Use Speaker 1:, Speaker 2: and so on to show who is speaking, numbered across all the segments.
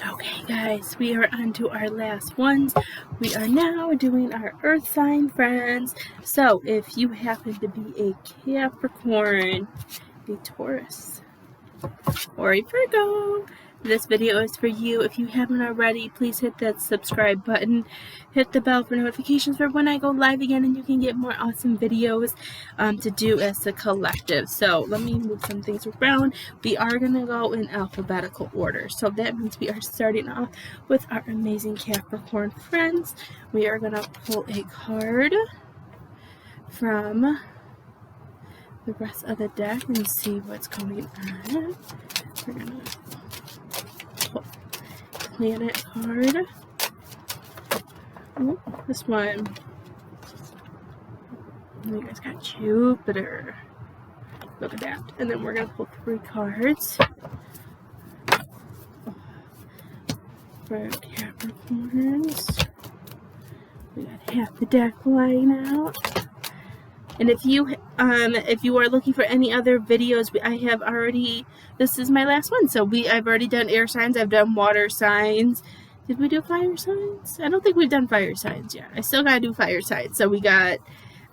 Speaker 1: Okay guys, we are on to our last ones. We are now doing our earth sign friends. So if you happen to be a Capricorn, a Taurus, or a Virgo, this video is for you. If you haven't already, please hit that subscribe button, hit the bell for notifications for when I go live again, and you can get more awesome videos to do as a collective. So let me move some things around. We are going to go in alphabetical order. So that means we are starting off with our amazing Capricorn friends. We are going to pull a card from the rest of the deck and see what's going on. We're going to pull planet card. Oh, this one. You guys got Jupiter. Look at that. And then we're going to pull 3 cards for Capricorns. We got half the deck lying out. And if you are looking for any other videos, I have already, this is my last one. So I've already done air signs, I've done water signs. Did we do fire signs? I don't think we've done fire signs yet. I still gotta do fire signs. So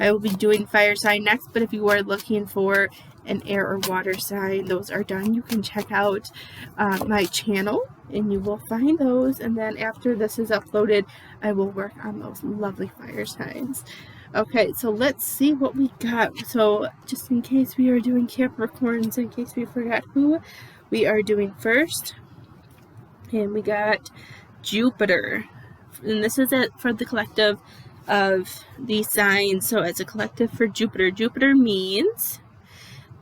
Speaker 1: I will be doing fire sign next, but if you are looking for an air or water sign, those are done. You can check out my channel and you will find those. And then after this is uploaded, I will work on those lovely fire signs. Okay, so let's see what we got. So just in case we are doing Capricorns, in case we forgot who we are doing first, and we got Jupiter, and this is it for the collective of these signs. So as a collective for Jupiter, Jupiter means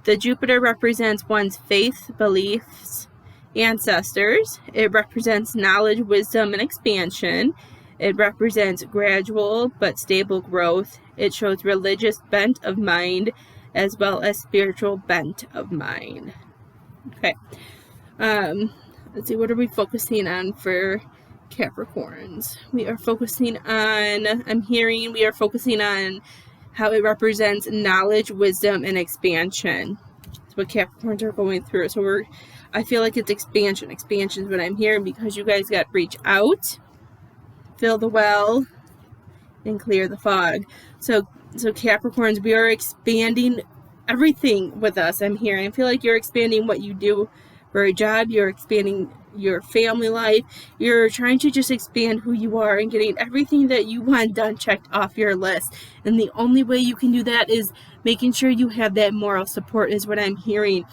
Speaker 1: the Jupiter represents one's faith, beliefs, ancestors. It represents knowledge, wisdom, and expansion. It represents gradual but stable growth. It shows religious bent of mind as well as spiritual bent of mind. Okay. Let's see, what are we focusing on for Capricorns? We are focusing on, we are focusing on how it represents knowledge, wisdom, and expansion. That's what Capricorns are going through. So I feel like it's expansion. Expansion is what I'm hearing because you guys got reach out, fill the well, and clear the fog. So Capricorns, we are expanding everything with us. I'm hearing. I feel like you're expanding what you do for a job. You're expanding your family life. You're trying to just expand who you are and getting everything that you want done checked off your list. And the only way you can do that is making sure you have that moral support, is what I'm hearing,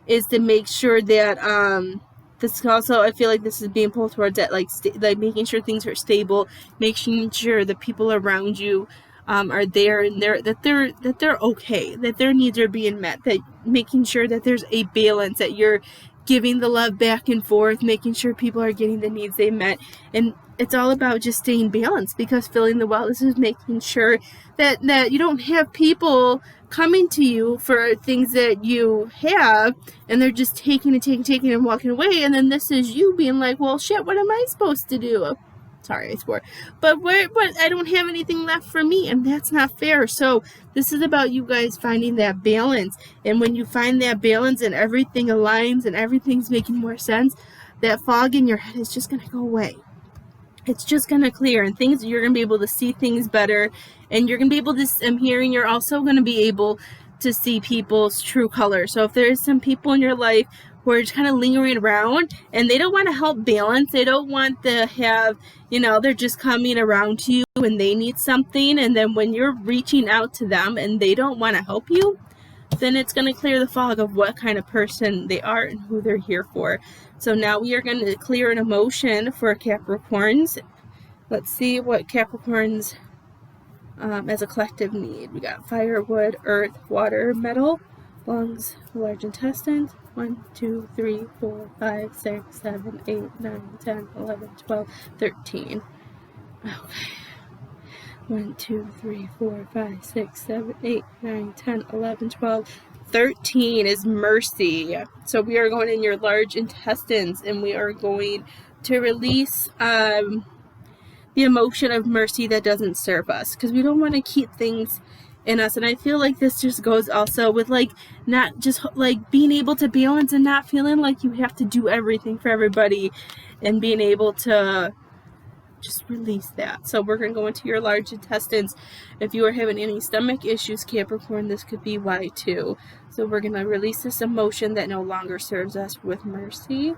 Speaker 1: is to make sure that this also, I feel like this is being pulled towards that, like making sure things are stable, making sure the people around you are there and that they're okay, that their needs are being met, that making sure that there's a balance, that you're giving the love back and forth, making sure people are getting the needs they met. And it's all about just staying balanced, because filling the well, this is making sure that you don't have people coming to you for things that you have and they're just taking and walking away, and then this is you being like, well shit, what am I supposed to do? Sorry, I swore. But I don't have anything left for me, and that's not fair. So this is about you guys finding that balance. And when you find that balance and everything aligns and everything's making more sense, that fog in your head is just going to go away. It's just going to clear, and you're going to be able to see things better, and you're going to be able to, I'm hearing, you're also going to be able to see people's true color. So if there's some people in your life who are just kind of lingering around and they don't want to help balance, they don't want to have, they're just coming around to you when they need something, and then when you're reaching out to them and they don't want to help you, then it's going to clear the fog of what kind of person they are and who they're here for. So now we are going to clear an emotion for Capricorns. Let's see what Capricorns as a collective need. We got fire, wood, earth, water, metal, lungs, large intestines. 1, 2, 3, 4, 5, 6, 7, 8, 9, 10, 11, 12, 13. Okay. 1, 2, 3, 4, 5, 6, 7, 8, 9, 10, 11, 12, 13 is mercy. So we are going in your large intestines, and we are going to release the emotion of mercy that doesn't serve us, because we don't want to keep things in us. And I feel like this just goes also with like not just like being able to balance and not feeling like you have to do everything for everybody, and being able to just release that. So we're going to go into your large intestines. If you are having any stomach issues, Capricorn, this could be why too. So we're going to release this emotion that no longer serves us with mercy.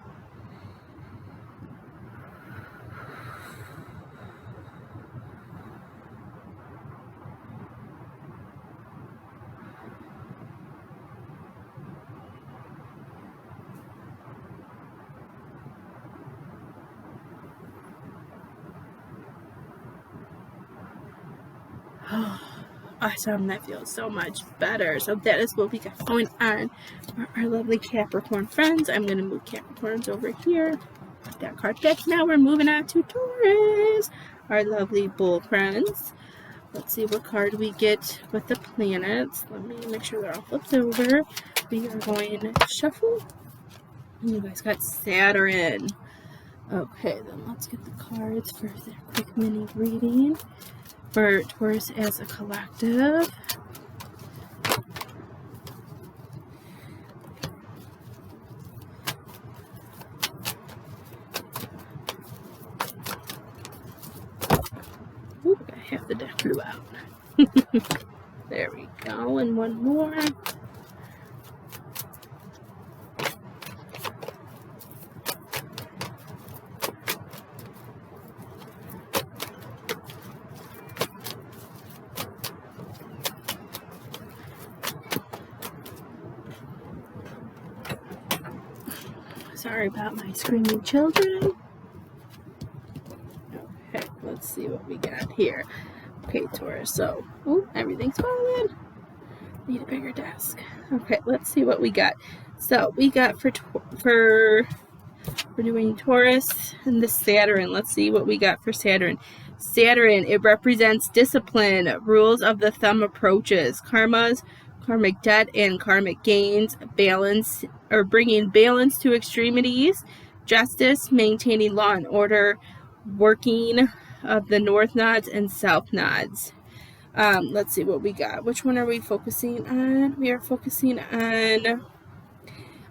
Speaker 1: Awesome, that feels so much better. So that is what we got going on for our lovely Capricorn friends. I'm going to move Capricorns over here. Put that card back. Now we're moving on to Taurus, our lovely bull friends. Let's see what card we get with the planets. Let me make sure they're all flipped over. We are going to shuffle. And you guys got Saturn. Okay, then let's get the cards for their quick mini reading for Taurus as a collective. Ooh, I have the deck flew out. There we go, and one more. Sorry about my screaming children. Okay, let's see what we got here. Okay, Taurus, so, oh, everything's falling. Need a bigger desk. Okay, let's see what we got. So, we got we're doing Taurus and the Saturn. Let's see what we got for Saturn. Saturn, it represents discipline, rules of the thumb approaches, karmas, karmic debt, and karmic gains, balance, or bringing balance to extremities, justice, maintaining law and order, working of the north nodes and south nodes. Let's see what we got. Which one are we focusing on? We are focusing on,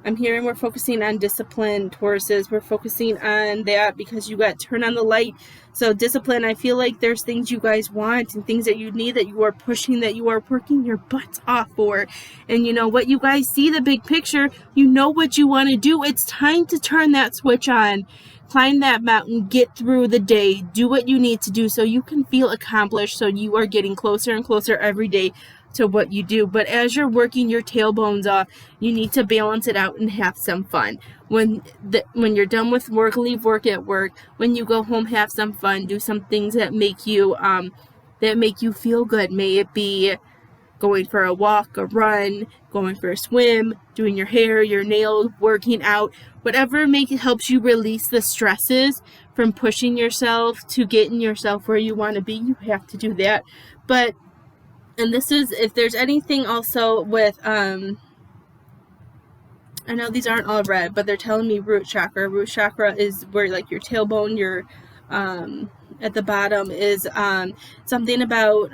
Speaker 1: I'm hearing we're focusing on discipline, Tauruses. We're focusing on that because you got turn on the light. So discipline, I feel like there's things you guys want and things that you need that you are pushing, that you are working your butts off for. And you know what? You guys see the big picture. You know what you want to do. It's time to turn that switch on. Climb that mountain, get through the day, do what you need to do so you can feel accomplished, so you are getting closer and closer every day to what you do. But as you're working your tailbones off, you need to balance it out and have some fun. When you're done with work, leave work at work. When you go home, have some fun. Do some things that make you feel good. May it be going for a walk, a run, going for a swim, doing your hair, your nails, working out, whatever helps you release the stresses from pushing yourself to getting yourself where you want to be. You have to do that. But, and this is, if there's anything also with, I know these aren't all red, but they're telling me root chakra. Root chakra is where like your tailbone, your, at the bottom is, something about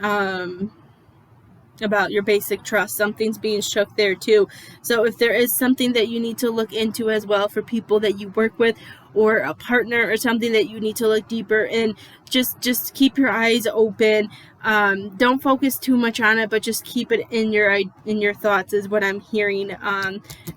Speaker 1: your basic trust. Something's being shook there too. So if there is something that you need to look into as well for people that you work with, or a partner or something that you need to look deeper in, just keep your eyes open. Don't focus too much on it, but just keep it in your thoughts is what I'm hearing.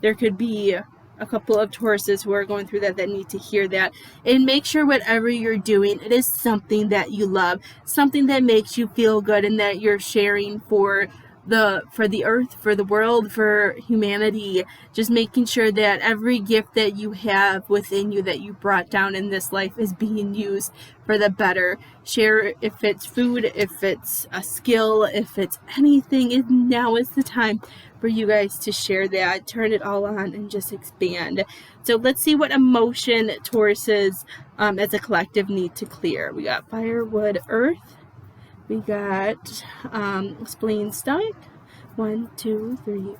Speaker 1: There could be a couple of Tauruses who are going through that need to hear that. And make sure whatever you're doing, it is something that you love, something that makes you feel good, and that you're sharing for the earth, for the world, for humanity. Just making sure that every gift that you have within you that you brought down in this life is being used for the better. Share, if it's food, if it's a skill, if it's anything, now is the time for you guys to share that. Turn it all on and just expand. So let's see what emotion Tauruses as a collective need to clear. We got fire, wood, earth. We got spleen, stomach. 1, 2, 3, 4,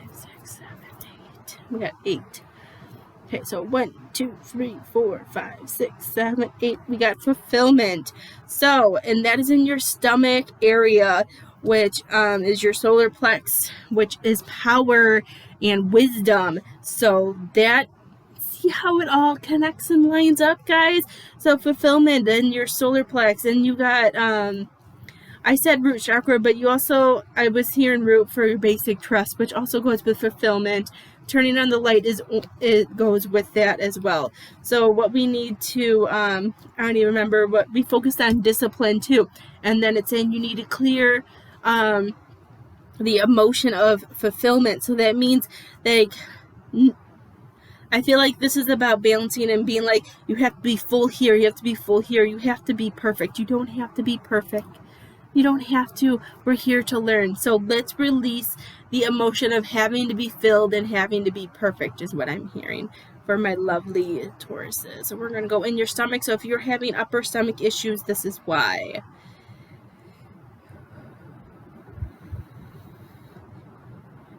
Speaker 1: 5, 6, 7, 8. We got 8. Okay, so 1, 2, 3, 4, 5, 6, 7, 8. We got fulfillment. So, and that is in your stomach area, which is your solar plex, which is power and wisdom. So that, see how it all connects and lines up, guys? So fulfillment and your solar plex, and you got I said root chakra, but you also, I was hearing root for your basic trust, which also goes with fulfillment. Turning on the light it goes with that as well. So what we need to, I don't even remember what we focused on, discipline too. And then it's saying you need to clear the emotion of fulfillment. So that means, like, I feel like this is about balancing and being like, you have to be full here, you have to be full here, you have to be perfect. You don't have to be perfect. You don't have to. We're here to learn. So let's release the emotion of having to be filled and having to be perfect, is what I'm hearing for my lovely Tauruses. So we're going to go in your stomach. So if you're having upper stomach issues, this is why.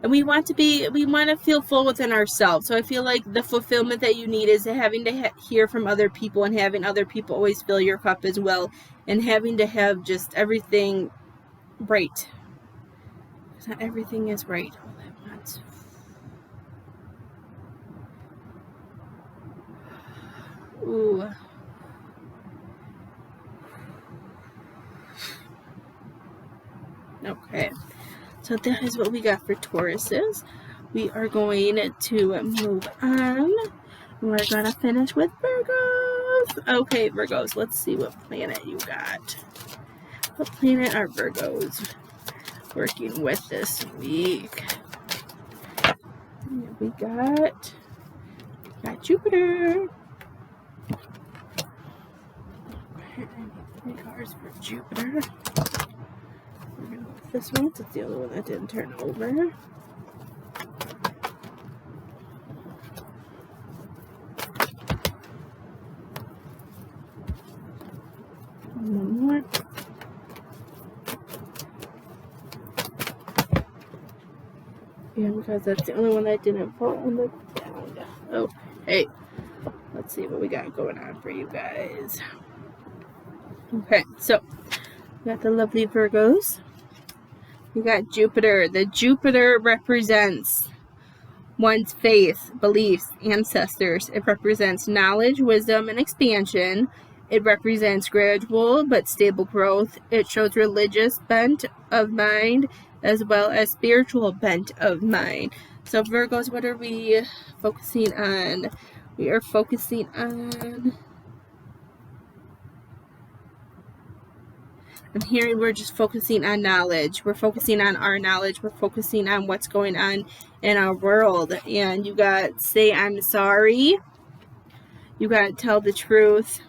Speaker 1: And we want to feel full within ourselves. So I feel like the fulfillment that you need is having to hear from other people, and having other people always fill your cup as well, and having to have just everything right. Because not everything is right all at once. Ooh. Okay. So that is what we got for Tauruses. We are going to move on. We're going to finish with Virgos. Okay, Virgos, let's see what planet you got. What planet are Virgos working with this week? We got Jupiter. Okay, I need 3 cards for Jupiter. We're going to go with this one. It's the only one that didn't turn over. One more. Yeah, because that's the only one that didn't fall on the ground. Okay. Let's see what we got going on for you guys. Okay, so we got the lovely Virgos. We got Jupiter. The Jupiter represents one's faith, beliefs, ancestors. It represents knowledge, wisdom, and expansion. It represents gradual but stable growth. It shows religious bent of mind as well as spiritual bent of mind. So Virgos, what are we focusing on? We are focusing on, I'm hearing we're just focusing on knowledge. We're focusing on our knowledge. We're focusing on what's going on in our world. And you got say I'm sorry. You got tell the truth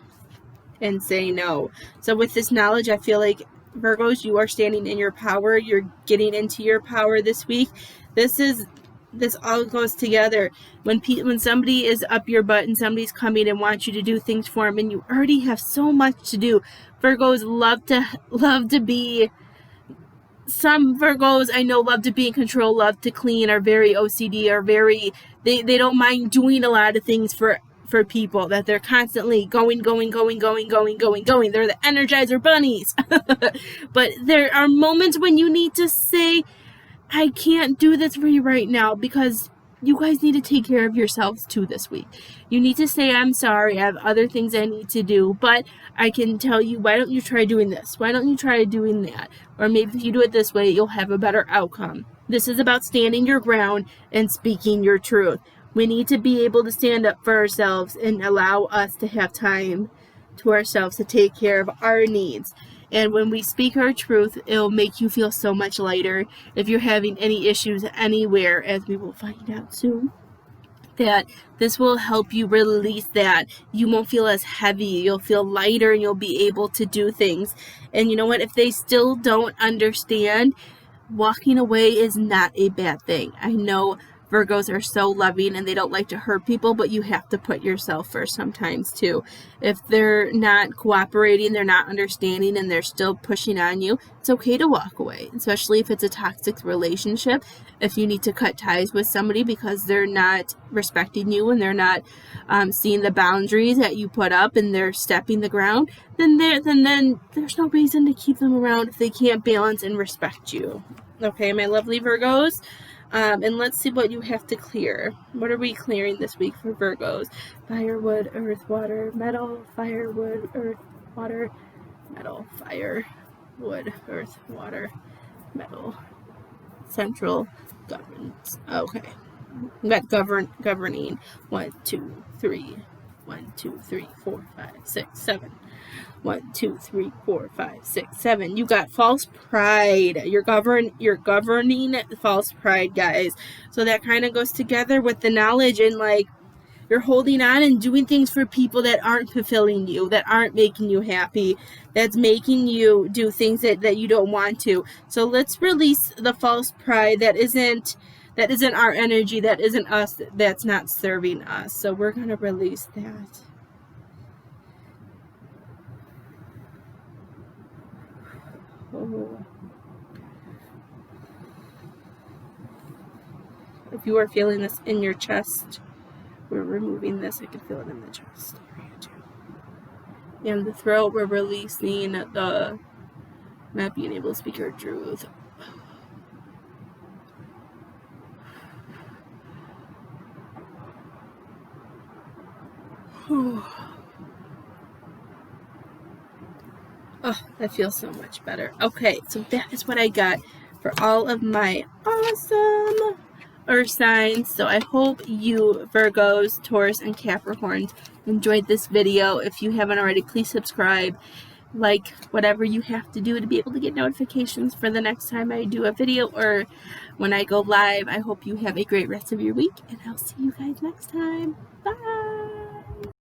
Speaker 1: and say no. So with this knowledge, I feel like Virgos, you are standing in your power. You're getting into your power this week. This all goes together. When somebody is up your butt and somebody's coming and wants you to do things for them, and you already have so much to do. Virgos love to be. Some Virgos I know love to be in control, love to clean, are very OCD, are very they don't mind doing a lot of things for people, that they're constantly going. They're the Energizer bunnies. But there are moments when you need to say, I can't do this for you right now, because you guys need to take care of yourselves too this week. You need to say, I'm sorry, I have other things I need to do, but I can tell you, why don't you try doing this? Why don't you try doing that? Or maybe if you do it this way, you'll have a better outcome. This is about standing your ground and speaking your truth. We need to be able to stand up for ourselves and allow us to have time to ourselves to take care of our needs. And when we speak our truth, it'll make you feel so much lighter. If you're having any issues anywhere, as we will find out soon, that this will help you release that. You won't feel as heavy. You'll feel lighter and you'll be able to do things. And you know what? If they still don't understand, walking away is not a bad thing. I know Virgos are so loving and they don't like to hurt people, but you have to put yourself first sometimes too. If they're not cooperating, they're not understanding, and they're still pushing on you, it's okay to walk away, especially if it's a toxic relationship. If you need to cut ties with somebody because they're not respecting you and they're not seeing the boundaries that you put up and they're stepping the ground, then there's no reason to keep them around if they can't balance and respect you. Okay, my lovely Virgos? And let's see what you have to clear. What are we clearing this week for Virgos? Fire, wood, earth, water, metal. Fire, wood, earth, water, metal. Fire, wood, earth, water, metal. Central governance. Okay. That governing. 1, 2, 3. 1, 2, 3, 4, 5, 6, 7. 1, 2, 3, 4, 5, 6, 7. You got false pride. You're governing false pride, guys. So that kind of goes together with the knowledge, and like you're holding on and doing things for people that aren't fulfilling you, that aren't making you happy, that's making you do things that you don't want to. So let's release the false pride that isn't our energy, that isn't us, that's not serving us. So we're going to release that. Oh. If you are feeling this in your chest, we're removing this. I can feel it in the chest area too. And the throat, we're releasing the not being able to speak your truth. Oh, that feels so much better. Okay, so that is what I got for all of my awesome earth signs. So I hope you Virgos, Taurus, and Capricorns enjoyed this video. If you haven't already, please subscribe, like, whatever you have to do to be able to get notifications for the next time I do a video or when I go live. I hope you have a great rest of your week, and I'll see you guys next time. Bye!